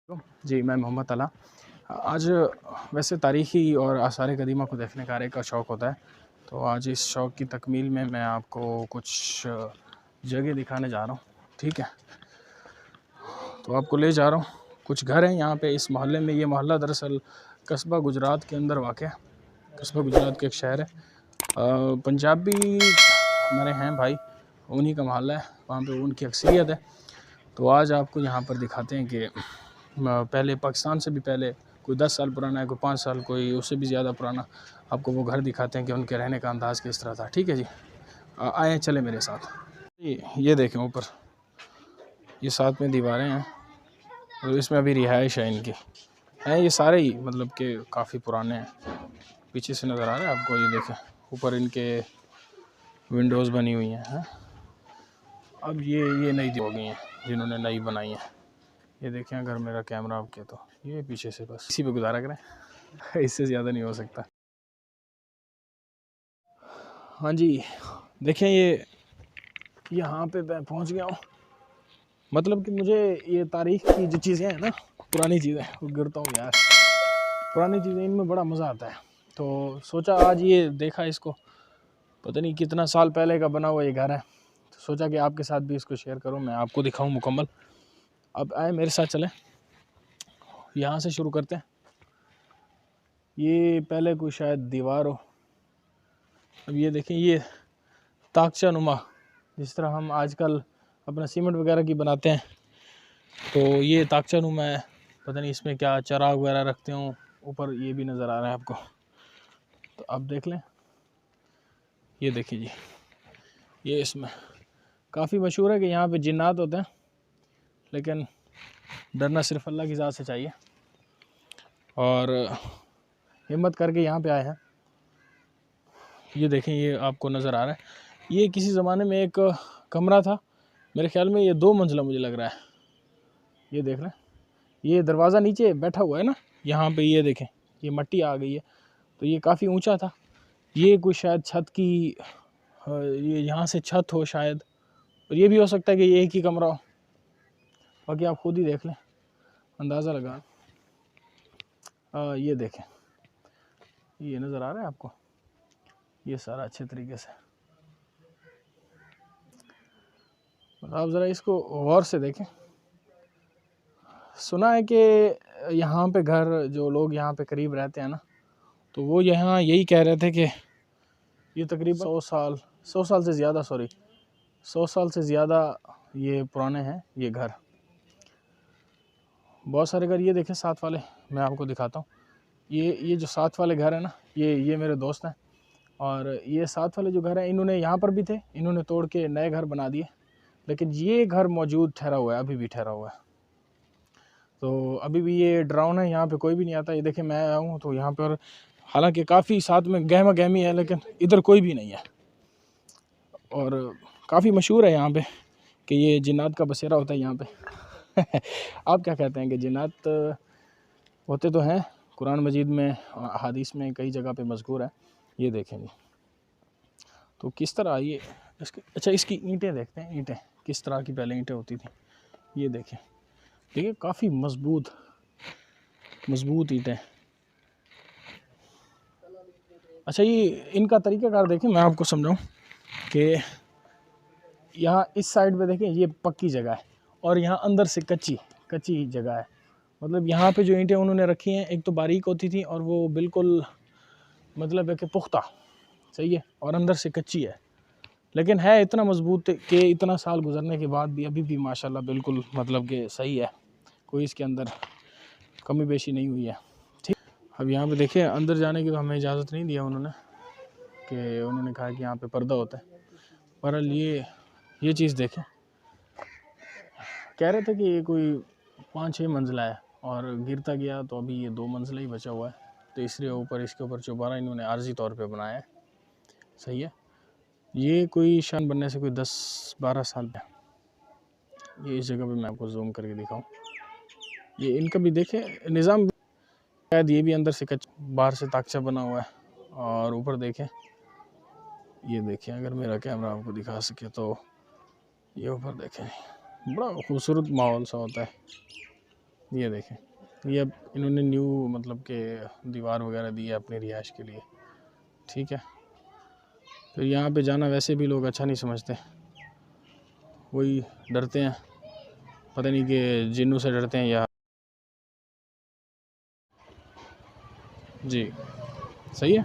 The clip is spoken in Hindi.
जी, मैं मोहम्मद अला। आज वैसे तारीख़ी और आसार कदीमा को देखने का हर एक का शौक़ होता है, तो आज इस शौक़ की तकमील में मैं आपको कुछ जगह दिखाने जा रहा हूँ, ठीक है। तो आपको ले जा रहा हूँ, कुछ घर हैं यहाँ पे इस मोहल्ले में। ये मोहल्ला दरअसल कस्बा गुजरात के अंदर वाक़ है। कस्बा गुजरात का एक शहर है। पंजाबी हमारे हैं भाई, उन्हीं का मोहल्ला है, वहाँ पे उनकी अक्सरियत है। तो आज आपको यहाँ पर दिखाते हैं कि पहले पाकिस्तान से भी पहले कोई 10 साल पुराना है, कोई 5 साल, कोई उससे भी ज़्यादा पुराना, आपको वो घर दिखाते हैं कि उनके रहने का अंदाज़ किस तरह था, ठीक है जी। आए चले मेरे साथ। ये देखें ऊपर, ये साथ में दीवारें हैं और इसमें अभी रिहाइश है इनकी, हैं ये सारे ही मतलब कि काफ़ी पुराने हैं। पीछे से नज़र आ रहा है आपको, ये देखें ऊपर इनके विंडोज़ बनी हुई हैं। अब ये नई हो गई हैं जिन्होंने नई बनाई हैं। ये देखें अगर मेरा कैमरा आपके, तो ये पीछे से बस इसी पे गुजारा करें इससे ज़्यादा नहीं हो सकता। हाँ जी, देखें ये यहाँ पे मैं पहुँच गया हूँ। मतलब कि मुझे ये तारीख़ की जो चीज़ें हैं ना, पुरानी चीज़ें, वो गिरता हूँ यार, पुरानी चीज़ें इनमें बड़ा मज़ा आता है। तो सोचा आज ये देखा इसको, पता नहीं कितना साल पहले का बना हुआ ये घर है, तो सोचा कि आपके साथ भी इसको शेयर करूँ, मैं आपको दिखाऊँ मुकम्मल। अब आए मेरे साथ चलें, यहाँ से शुरू करते हैं। ये पहले कोई शायद दीवार हो। अब ये देखें, ये ताकचा नुमा, जिस तरह हम आजकल अपना सीमेंट वगैरह की बनाते हैं, तो ये ताकचा नुमा है। पता नहीं इसमें क्या चराग वगैरह रखते हों। ऊपर ये भी नज़र आ रहा है आपको, तो अब देख लें। ये देखिए जी, ये इसमें काफ़ी मशहूर है कि यहाँ पे जिन्नात होते हैं, लेकिन डरना सिर्फ अल्लाह की ज़ात से चाहिए। और हिम्मत करके यहाँ पे आए हैं। ये देखें, ये आपको नज़र आ रहा है, ये किसी ज़माने में एक कमरा था, मेरे ख्याल में ये 2 मंजिला मुझे लग रहा है। ये देख रहे हैं, ये दरवाज़ा नीचे बैठा हुआ है ना यहाँ पे, ये देखें ये मट्टी आ गई है, तो ये काफ़ी ऊंचा था। ये कोई शायद छत की, ये यहाँ से छत हो शायद, और ये भी हो सकता है कि ये एक ही कमरा हो। बाकी आप खुद ही देख लें, अंदाज़ा लगा। ये देखें, ये नज़र आ रहा है आपको, ये सारा अच्छे तरीके से। आप ज़रा इसको गौर से देखें। सुना है कि यहाँ पे घर, जो लोग यहाँ पे करीब रहते हैं ना, तो वो यहाँ यही कह रहे थे कि ये तकरीबन 100 साल से ज़्यादा, 100 साल से ज़्यादा ये पुराने हैं ये घर। बहुत सारे घर, ये देखें साथ वाले, मैं आपको दिखाता हूँ। ये जो साथ वाले घर है ना, ये मेरे दोस्त हैं, और ये साथ वाले जो घर हैं, इन्होंने यहाँ पर भी थे, इन्होंने तोड़ के नए घर बना दिए, लेकिन ये घर मौजूद ठहरा हुआ है, अभी भी ठहरा हुआ है। तो अभी भी ये डरावना है, यहाँ पे कोई भी नहीं आता। ये देखें मैं आया हूँ तो यहाँ पर, हालांकि काफ़ी साथ में गहमा गहमी है, लेकिन इधर कोई भी नहीं है। और काफ़ी मशहूर है यहाँ पे कि ये जिन्नात का बसेरा होता है यहाँ पे आप क्या कहते हैं कि जिन्नात होते तो हैं, कुरान मजीद में, हदीस में कई जगह पे मज़कूर है। ये देखें जी, तो किस तरह ये अच्छा इसकी ईंटें देखते हैं, ईंटें किस तरह की पहले ईंटें होती थी। ये देखें, देखिए काफ़ी मजबूत ईंटें। अच्छा, ये इनका तरीक़ाकार देखें, मैं आपको समझाऊं कि यहाँ इस साइड पे देखें, ये पक्की जगह है, और यहाँ अंदर से कच्ची जगह है। मतलब यहाँ पे जो ईंटें उन्होंने रखी हैं, एक तो बारीक होती थी, और वो बिल्कुल मतलब है कि पुख्ता, सही है, और अंदर से कच्ची है, लेकिन है इतना मजबूत कि इतना साल गुजरने के बाद भी अभी भी माशाल्लाह बिल्कुल मतलब कि सही है, कोई इसके अंदर कमी बेशी नहीं हुई है, ठीक। अब यहाँ पे देखिए, अंदर जाने की तो हमें इजाज़त नहीं दिया उन्होंने, कि उन्होंने कहा कि यहाँ पे पर्दा होता है। बहरहाल ये चीज़ देखें, कह रहे थे कि ये कोई 5-6 मंजिला है, और गिरता गया तो अभी ये 2 मंजिला ही बचा हुआ है। तीसरे ऊपर, इसके ऊपर चौबारा इन्होंने आर्जी तौर पे बनाया है, सही है। ये कोई शान बनने से कोई 10-12 साल है। ये इस जगह पे मैं आपको जूम करके दिखाऊं, ये इनका भी देखें निज़ाम, शायद ये भी अंदर से बाहर से ताकचा बना हुआ है। और ऊपर देखें, ये देखें अगर मेरा कैमरा आपको दिखा सके तो, ये ऊपर देखें, बड़ा खूबसूरत माहौल सा होता है। ये देखें, ये अब इन्होंने न्यू मतलब कि दीवार वगैरह दी है अपनी रिहाइश के लिए, ठीक है। फिर यहाँ पे जाना वैसे भी लोग अच्छा नहीं समझते, वही डरते हैं, पता नहीं कि जिन्नों से डरते हैं या जी। सही है।